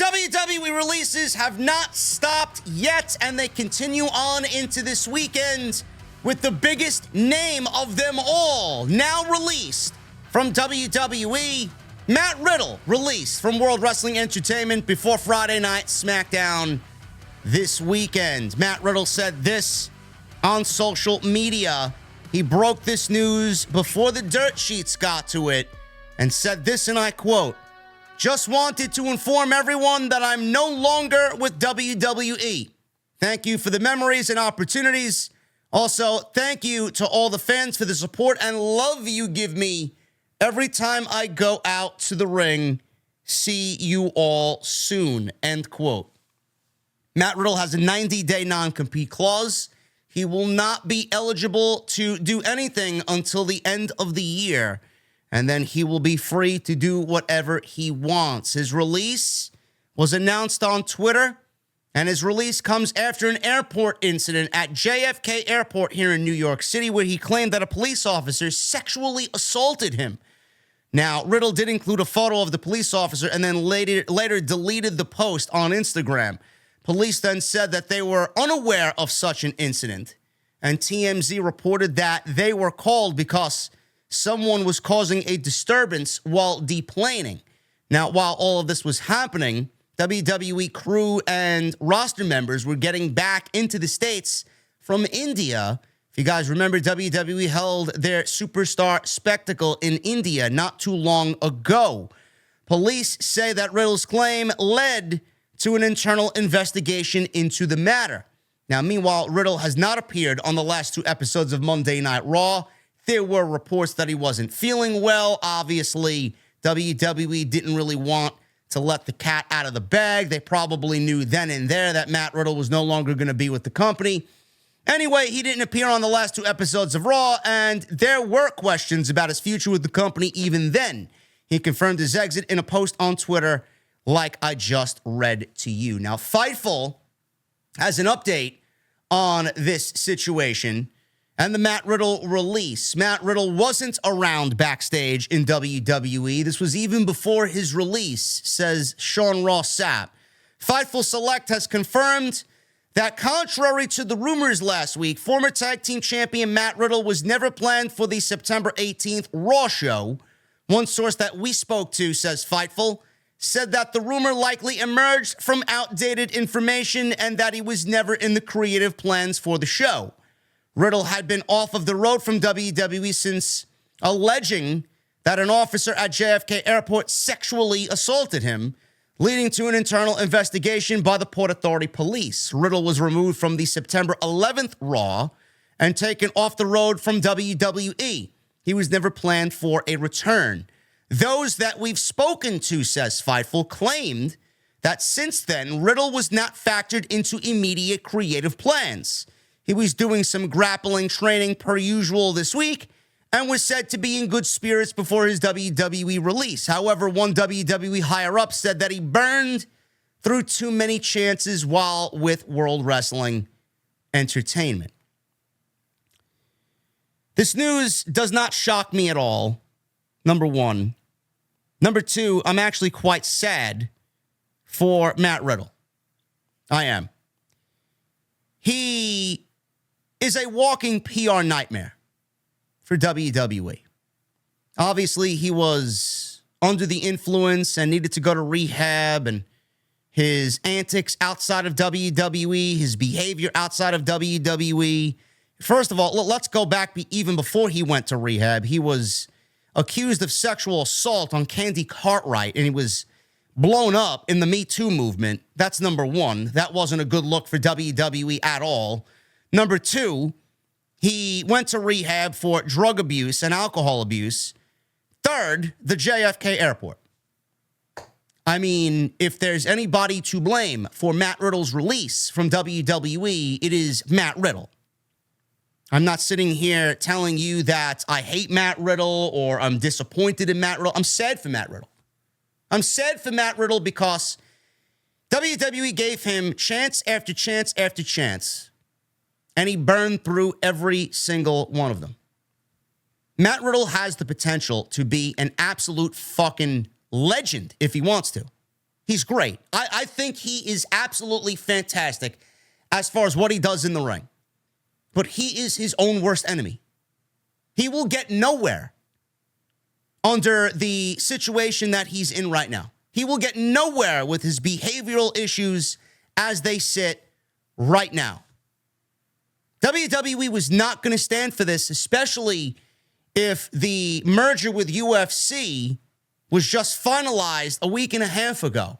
WWE releases have not stopped yet, and they continue on into this weekend with the biggest name of them all, now released from WWE. Matt Riddle released from World Wrestling Entertainment before Friday Night SmackDown this weekend. Matt Riddle said this on social media. He broke this news before the dirt sheets got to it and said this, and I quote, "Just wanted to inform everyone that I'm no longer with WWE. Thank you for the memories and opportunities. Also, thank you to all the fans for the support and love you give me every time I go out to the ring. See you all soon." End quote. Matt Riddle has a 90-day non-compete clause. He will not be eligible to do anything until the end of the year, and then he will be free to do whatever he wants. His release was announced on Twitter, and his release comes after an airport incident at JFK Airport here in New York City, where he claimed that a police officer sexually assaulted him. Now, Riddle did include a photo of the police officer and then later deleted the post on Instagram. Police then said that they were unaware of such an incident, and TMZ reported that they were called because someone was causing a disturbance while deplaning. Now, while all of this was happening, WWE crew and roster members were getting back into the States from India. If you guys remember, WWE held their Superstar Spectacle in India not too long ago. Police say that Riddle's claim led to an internal investigation into the matter. Now, meanwhile, Riddle has not appeared on the last two episodes of Monday Night Raw. There were reports that he wasn't feeling well. Obviously, WWE didn't really want to let the cat out of the bag. They probably knew then and there that Matt Riddle was no longer going to be with the company. Anyway, he didn't appear on the last two episodes of Raw, and there were questions about his future with the company even then. He confirmed his exit in a post on Twitter, like I just read to you. Now, Fightful has an update on this situation and the Matt Riddle release. Matt Riddle wasn't around backstage in WWE. This was even before his release, says Sean Ross Sapp. Fightful Select has confirmed that contrary to the rumors last week, former tag team champion Matt Riddle was never planned for the September 18th Raw show. One source that we spoke to, says Fightful, said that the rumor likely emerged from outdated information and that he was never in the creative plans for the show. Riddle had been off of the road from WWE since alleging that an officer at JFK Airport sexually assaulted him, leading to an internal investigation by the Port Authority Police. Riddle was removed from the September 11th Raw and taken off the road from WWE. He was never planned for a return. Those that we've spoken to, says Fightful, claimed that since then, Riddle was not factored into immediate creative plans. He was doing some grappling training per usual this week and was said to be in good spirits before his WWE release. However, one WWE higher-up said that he burned through too many chances while with World Wrestling Entertainment. This news does not shock me at all, number one. Number two, I'm actually quite sad for Matt Riddle. I am. He is a walking PR nightmare for WWE. Obviously, he was under the influence and needed to go to rehab, and his antics outside of WWE, his behavior outside of WWE. First of all, let's go back even before he went to rehab. He was accused of sexual assault on Candy Cartwright, and he was blown up in the Me Too movement. That's number one. That wasn't a good look for WWE at all. Number two, he went to rehab for drug abuse and alcohol abuse. Third, the JFK Airport. I mean, if there's anybody to blame for Matt Riddle's release from WWE, it is Matt Riddle. I'm not sitting here telling you that I hate Matt Riddle or I'm disappointed in Matt Riddle. I'm sad for Matt Riddle. I'm sad for Matt Riddle because WWE gave him chance after chance after chance, and he burned through every single one of them. Matt Riddle has the potential to be an absolute fucking legend if he wants to. He's great. I think he is absolutely fantastic as far as what he does in the ring. But he is his own worst enemy. He will get nowhere under the situation that he's in right now. He will get nowhere with his behavioral issues as they sit right now. WWE was not going to stand for this, especially if the merger with UFC was just finalized a week and a half ago.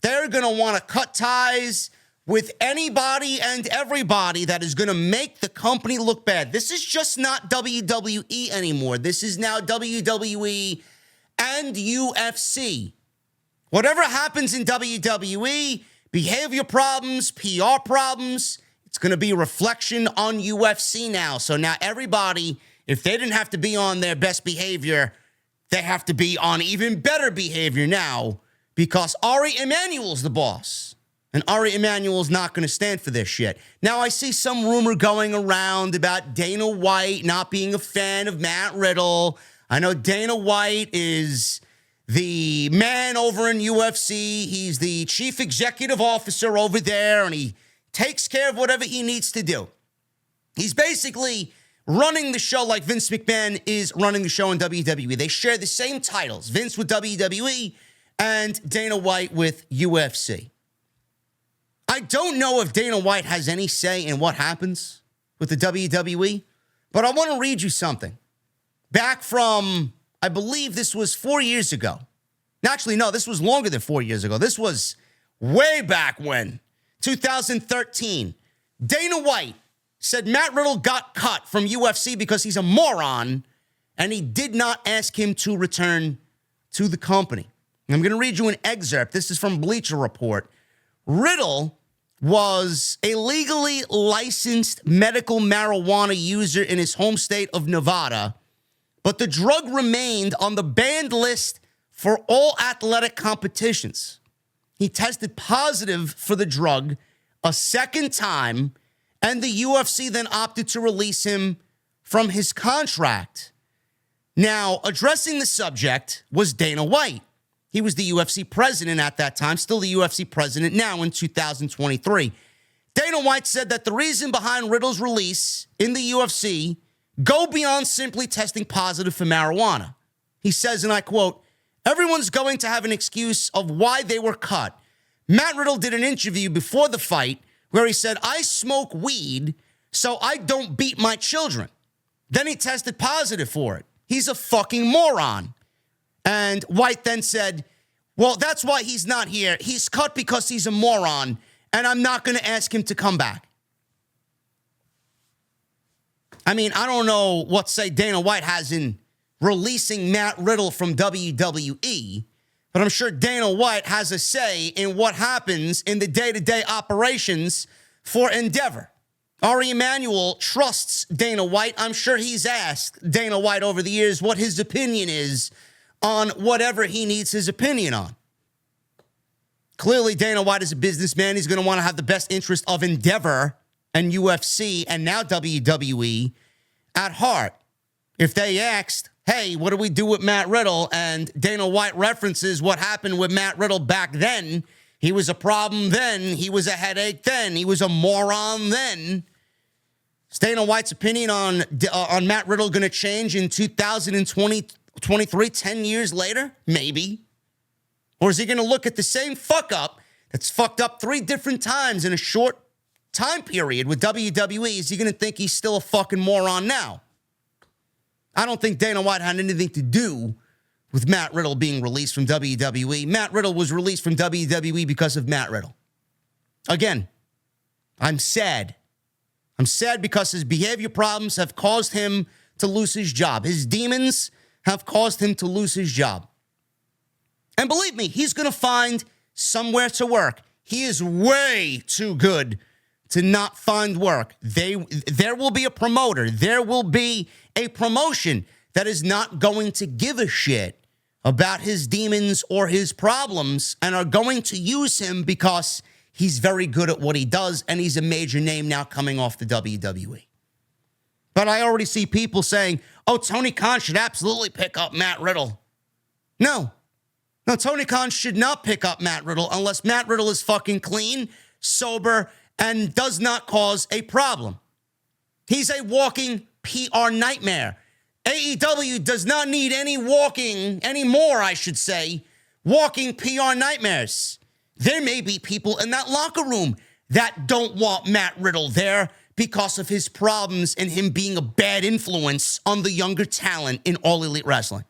They're going to want to cut ties with anybody and everybody that is going to make the company look bad. This is just not WWE anymore. This is now WWE and UFC. Whatever happens in WWE, behavior problems, PR problems, it's going to be a reflection on UFC now. So now everybody, if they didn't have to be on their best behavior, they have to be on even better behavior now because Ari Emanuel's the boss. And Ari Emanuel's not going to stand for this shit. Now, I see some rumor going around about Dana White not being a fan of Matt Riddle. I know Dana White is the man over in UFC. He's the chief executive officer over there, and he takes care of whatever he needs to do. He's basically running the show like Vince McMahon is running the show in WWE. They share the same titles, Vince with WWE and Dana White with UFC. I don't know if Dana White has any say in what happens with the WWE, but I want to read you something. Back from, I believe this was 4 years ago. Actually, no, this was longer than 4 years ago. This was way back when, 2013. Dana White said Matt Riddle got cut from UFC because he's a moron, and he did not ask him to return to the company. I'm going to read you an excerpt. This is from Bleacher Report. Riddle was a legally licensed medical marijuana user in his home state of Nevada, but the drug remained on the banned list for all athletic competitions. He tested positive for the drug a second time, and the UFC then opted to release him from his contract. Now, addressing the subject was Dana White. He was the UFC president at that time, still the UFC president now in 2023. Dana White said that the reason behind Riddle's release in the UFC go beyond simply testing positive for marijuana. He says, and I quote, "Everyone's going to have an excuse of why they were cut. Matt Riddle did an interview before the fight where he said, 'I smoke weed, so I don't beat my children.' Then he tested positive for it. He's a fucking moron." And White then said, "Well, that's why he's not here. He's cut because he's a moron, and I'm not going to ask him to come back." I mean, I don't know what say Dana White has in releasing Matt Riddle from WWE, but I'm sure Dana White has a say in what happens in the day-to-day operations for Endeavor. Ari Emanuel trusts Dana White. I'm sure he's asked Dana White over the years what his opinion is on whatever he needs his opinion on. Clearly, Dana White is a businessman. He's going to want to have the best interest of Endeavor and UFC and now WWE at heart. If they asked, "Hey, what do we do with Matt Riddle?" and Dana White references what happened with Matt Riddle back then, he was a problem then, he was a headache then, he was a moron then. Is Dana White's opinion on Matt Riddle going to change in 2023, 10 years later? Maybe. Or is he going to look at the same fuck up that's fucked up 3 different times in a short time period with WWE? Is he going to think he's still a fucking moron now? I don't think Dana White had anything to do with Matt Riddle being released from WWE. Matt Riddle was released from WWE because of Matt Riddle. Again, I'm sad. I'm sad because his behavior problems have caused him to lose his job. His demons have caused him to lose his job. And believe me, he's going to find somewhere to work. He is way too good to not find work. There will be a promoter. There will be a promotion that is not going to give a shit about his demons or his problems and are going to use him because he's very good at what he does and he's a major name now coming off the WWE. But I already see people saying, "Oh, Tony Khan should absolutely pick up Matt Riddle." No, No, Tony Khan should not pick up Matt Riddle unless Matt Riddle is fucking clean, sober, and does not cause a problem. He's a walking PR nightmare. AEW does not need any more, I should say, walking PR nightmares. There may be people in that locker room that don't want Matt Riddle there because of his problems and him being a bad influence on the younger talent in All Elite Wrestling.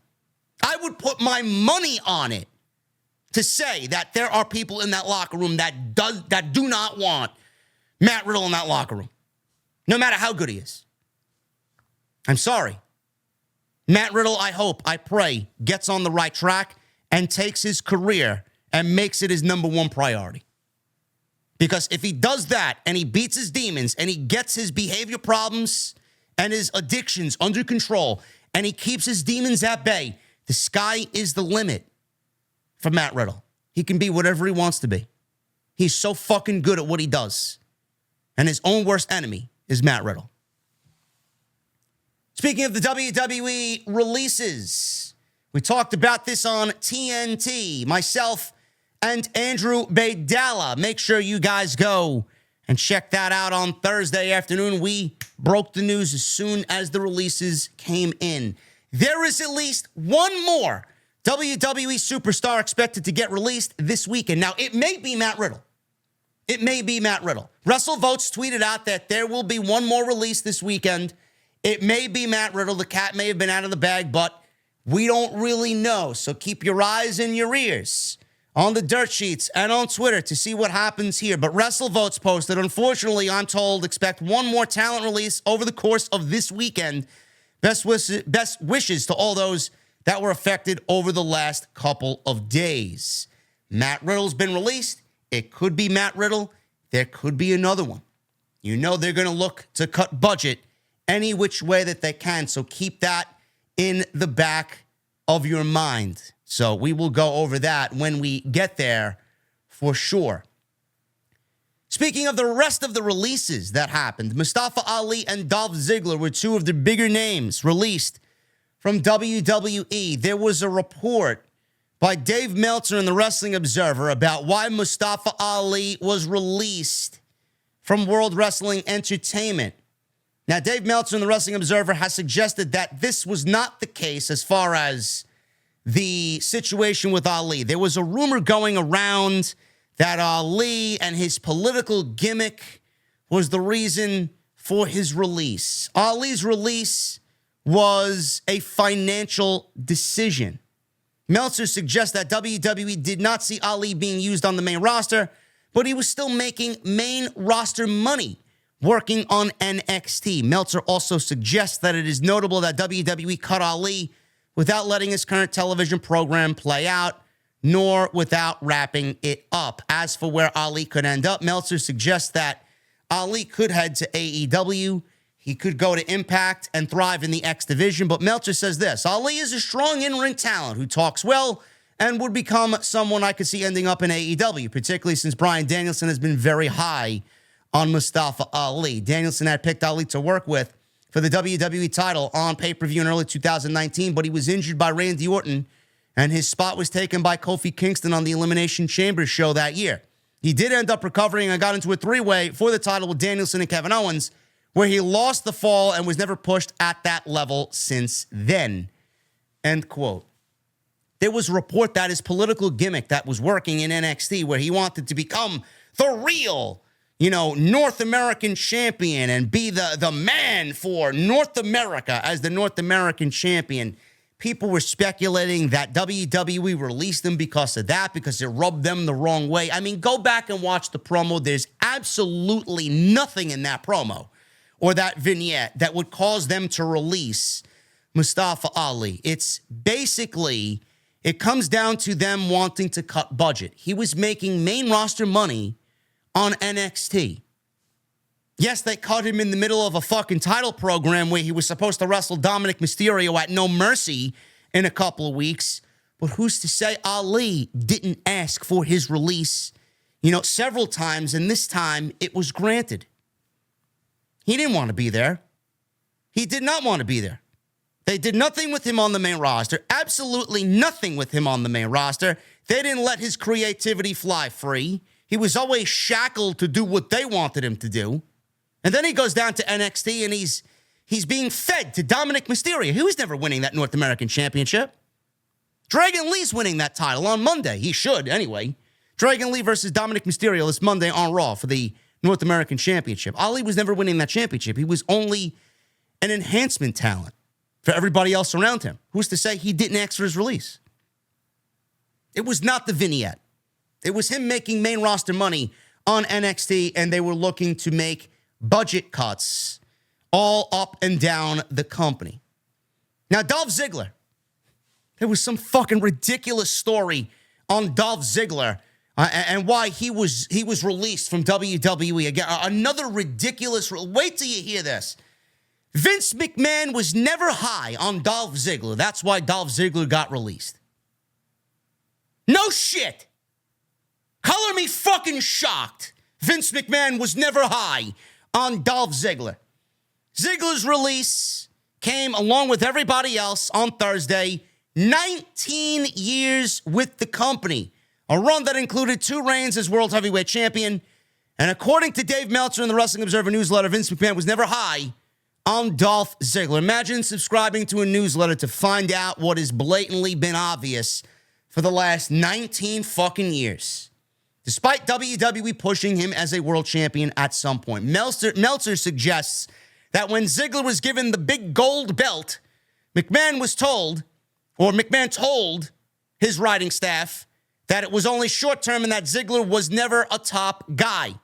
I would put my money on it to say that there are people in that locker room that do not want Matt Riddle in that locker room, no matter how good he is. I'm sorry. Matt Riddle, I hope, I pray, gets on the right track and takes his career and makes it his number one priority. Because if he does that and he beats his demons and he gets his behavior problems and his addictions under control and he keeps his demons at bay, the sky is the limit for Matt Riddle. He can be whatever he wants to be. He's so fucking good at what he does. And his own worst enemy is Matt Riddle. Speaking of the WWE releases, we talked about this on TNT. Myself and Andrew Baydala. Make sure you guys go and check that out on Thursday afternoon. We broke the news as soon as the releases came in. There is at least one more WWE superstar expected to get released this weekend. Now, it may be Matt Riddle. It may be Matt Riddle. WrestleVotes tweeted out that there will be one more release this weekend. It may be Matt Riddle. The cat may have been out of the bag, but we don't really know. So keep your eyes and your ears on the dirt sheets and on Twitter to see what happens here. But WrestleVotes posted, unfortunately, I'm told, expect one more talent release over the course of this weekend. Best wishes to all those that were affected over the last couple of days. Matt Riddle's been released. It could be Matt Riddle. There could be another one. You know they're going to look to cut budget any which way that they can. So keep that in the back of your mind. So we will go over that when we get there for sure. Speaking of the rest of the releases that happened, Mustafa Ali and Dolph Ziggler were two of the bigger names released from WWE. There was a report by Dave Meltzer in the Wrestling Observer about why Mustafa Ali was released from World Wrestling Entertainment. Now, Dave Meltzer in the Wrestling Observer has suggested that this was not the case as far as the situation with Ali. There was a rumor going around that Ali and his political gimmick was the reason for his release. Ali's release was a financial decision. Meltzer suggests that WWE did not see Ali being used on the main roster, but he was still making main roster money working on NXT. Meltzer also suggests that it is notable that WWE cut Ali without letting his current television program play out, nor without wrapping it up. As for where Ali could end up, Meltzer suggests that Ali could head to AEW. He could go to Impact and thrive in the X division. But Meltzer says this: Ali is a strong in-ring talent who talks well and would become someone I could see ending up in AEW, particularly since Bryan Danielson has been very high on Mustafa Ali. Danielson had picked Ali to work with for the WWE title on pay-per-view in early 2019, but he was injured by Randy Orton, and his spot was taken by Kofi Kingston on the Elimination Chamber show that year. He did end up recovering and got into a three-way for the title with Danielson and Kevin Owens, where he lost the fall and was never pushed at that level since then. End quote. There was a report that his political gimmick that was working in NXT, where he wanted to become the real, North American champion and be the man for North America as the North American champion. People were speculating that WWE released him because of that, because it rubbed them the wrong way. I mean, go back and watch the promo. There's absolutely nothing in that promo or that vignette that would cause them to release Mustafa Ali. It's basically, it comes down to them wanting to cut budget. He was making main roster money on NXT. Yes, they cut him in the middle of a fucking title program where he was supposed to wrestle Dominic Mysterio at No Mercy in a couple of weeks. But who's to say Ali didn't ask for his release, several times, and this time it was granted. He didn't want to be there. He did not want to be there. They did nothing with him on the main roster. Absolutely nothing with him on the main roster. They didn't let his creativity fly free. He was always shackled to do what they wanted him to do. And then he goes down to NXT and he's being fed to Dominic Mysterio. He was never winning that North American Championship. Dragon Lee's winning that title on Monday. He should, anyway. Dragon Lee versus Dominic Mysterio this Monday on Raw for the North American Championship. Ali was never winning that championship. He was only an enhancement talent for everybody else around him. Who's to say he didn't ask for his release? It was not the vignette. It was him making main roster money on NXT, and they were looking to make budget cuts all up and down the company. Now, Dolph Ziggler. There was some fucking ridiculous story on Dolph Ziggler and why he was released from WWE. Again, another ridiculous... Wait till you hear this. Vince McMahon was never high on Dolph Ziggler. That's why Dolph Ziggler got released. No shit. Color me fucking shocked. Vince McMahon was never high on Dolph Ziggler. Ziggler's release came along with everybody else on Thursday. 19 years with the company. A run that included 2 reigns as World Heavyweight Champion. And according to Dave Meltzer in the Wrestling Observer newsletter, Vince McMahon was never high on Dolph Ziggler. Imagine subscribing to a newsletter to find out what has blatantly been obvious for the last 19 fucking years. Despite WWE pushing him as a world champion at some point. Meltzer suggests that when Ziggler was given the big gold belt, McMahon told his writing staff that it was only short-term and that Ziggler was never a top guy.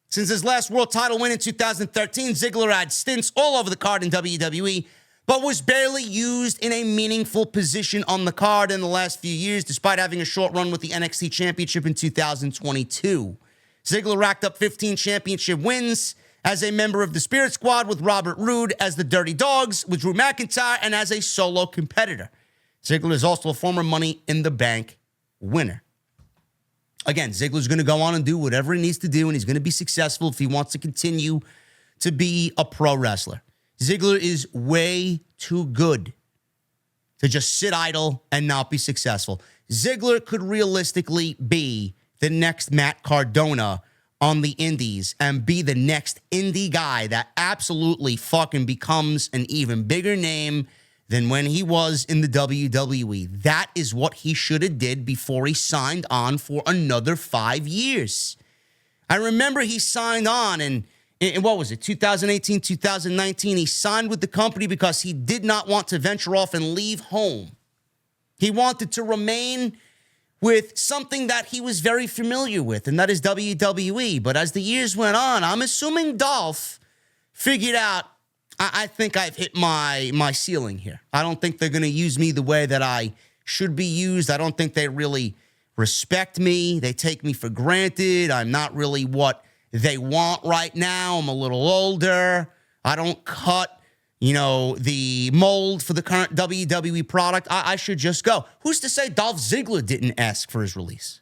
Since his last world title win in 2013, Ziggler had stints all over the card in WWE, but was barely used in a meaningful position on the card in the last few years, despite having a short run with the NXT Championship in 2022. Ziggler racked up 15 championship wins as a member of the Spirit Squad with Robert Roode, as the Dirty Dogs with Drew McIntyre, and as a solo competitor. Ziggler is also a former Money in the Bank winner. Again, Ziggler's going to go on and do whatever he needs to do, and he's going to be successful if he wants to continue to be a pro wrestler. Ziggler is way too good to just sit idle and not be successful. Ziggler could realistically be the next Matt Cardona on the indies and be the next indie guy that absolutely fucking becomes an even bigger name than when he was in the WWE. That is what he should have did before he signed on for another 5 years. I remember he signed on in what was it, 2018, 2019. He signed with the company because he did not want to venture off and leave home. He wanted to remain with something that he was very familiar with, and that is WWE. But as the years went on, I'm assuming Dolph figured out, I think I've hit my ceiling here. I don't think they're going to use me the way that I should be used. I don't think they really respect me. They take me for granted. I'm not really what they want right now. I'm a little older. I don't cut, the mold for the current WWE product. I should just go. Who's to say Dolph Ziggler didn't ask for his release?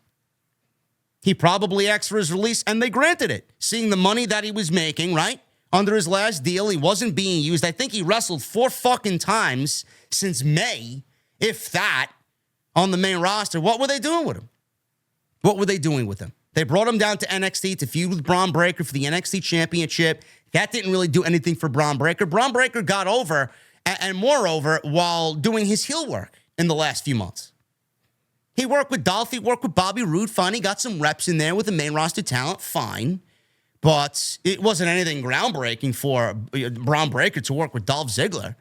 He probably asked for his release, and they granted it. Seeing the money that he was making, right? Under his last deal, he wasn't being used. I think he wrestled 4 fucking times since May, if that, on the main roster. What were they doing with him? What were they doing with him? They brought him down to NXT to feud with Braun Breaker for the NXT Championship. That didn't really do anything for Braun Breaker. Braun Breaker got over, and moreover, while doing his heel work in the last few months. He worked with Dolph, he worked with Bobby Roode, fine. He got some reps in there with the main roster talent, fine. But it wasn't anything groundbreaking for Braun Breaker to work with Dolph Ziggler.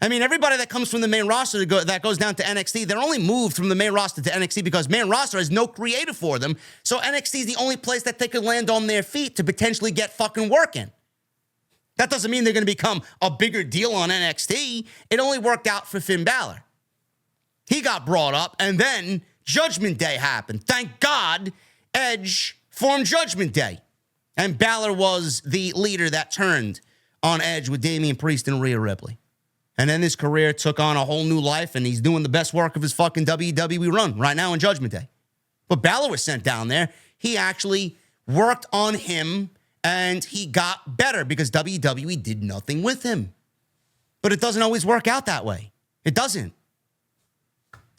I mean, everybody that comes from the main roster that goes down to NXT, they're only moved from the main roster to NXT because main roster has no creative for them. So NXT is the only place that they could land on their feet to potentially get fucking work in. That doesn't mean they're going to become a bigger deal on NXT. It only worked out for Finn Balor. He got brought up, and then Judgment Day happened. Thank God Edge formed Judgment Day. And Balor was the leader that turned on Edge with Damian Priest and Rhea Ripley. And then his career took on a whole new life, and he's doing the best work of his fucking WWE run right now in Judgment Day. But Balor was sent down there. He actually worked on him, and he got better because WWE did nothing with him. But it doesn't always work out that way. It doesn't.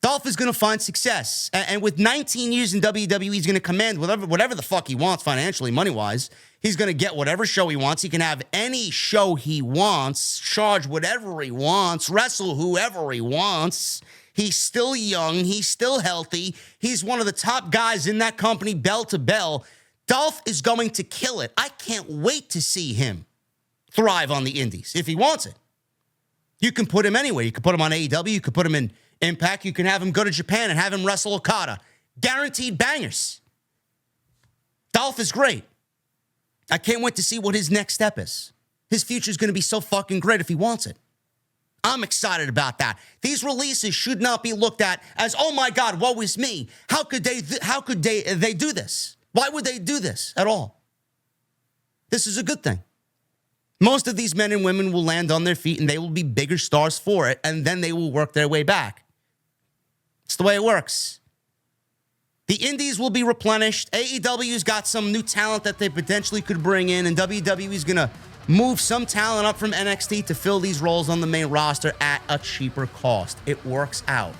Dolph is going to find success. And with 19 years in WWE, he's going to command whatever the fuck he wants financially, money-wise. He's going to get whatever show he wants. He can have any show he wants, charge whatever he wants, wrestle whoever he wants. He's still young. He's still healthy. He's one of the top guys in that company, bell to bell. Dolph is going to kill it. I can't wait to see him thrive on the indies if he wants it. You can put him anywhere. You can put him on AEW. You can put him in Impact. You can have him go to Japan and have him wrestle Okada. Guaranteed bangers. Dolph is great. I can't wait to see what his next step is. His future is going to be so fucking great if he wants it. I'm excited about that. These releases should not be looked at as, oh my God, woe is me. How could they do this? Why would they do this at all? This is a good thing. Most of these men and women will land on their feet and they will be bigger stars for it, and then they will work their way back. It's the way it works. The indies will be replenished. AEW's got some new talent that they potentially could bring in, and WWE's going to move some talent up from NXT to fill these roles on the main roster at a cheaper cost. It works out.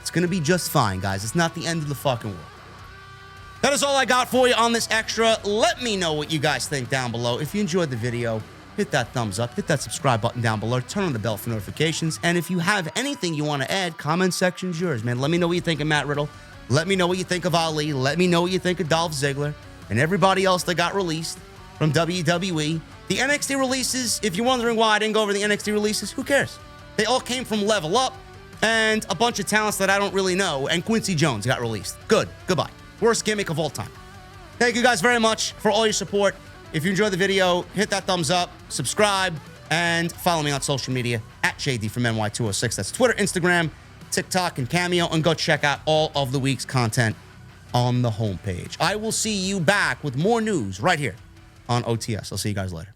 It's going to be just fine, guys. It's not the end of the fucking world. That is all I got for you on this extra. Let me know what you guys think down below. If you enjoyed the video, hit that thumbs up, hit that subscribe button down below, turn on the bell for notifications, and if you have anything you want to add, comment section's yours, man. Let me know what you think of Matt Riddle. Let me know what you think of Ali. Let me know what you think of Dolph Ziggler and everybody else that got released from WWE. The NXT releases, if you're wondering why I didn't go over the NXT releases, who cares? They all came from Level Up and a bunch of talents that I don't really know, and Quincy Jones got released. Good. Goodbye. Worst gimmick of all time. Thank you guys very much for all your support. If you enjoyed the video, hit that thumbs up, subscribe, and follow me on social media at JD from NY206. That's Twitter, Instagram, TikTok, and Cameo. And go check out all of the week's content on the homepage. I will see you back with more news right here on OTS. I'll see you guys later.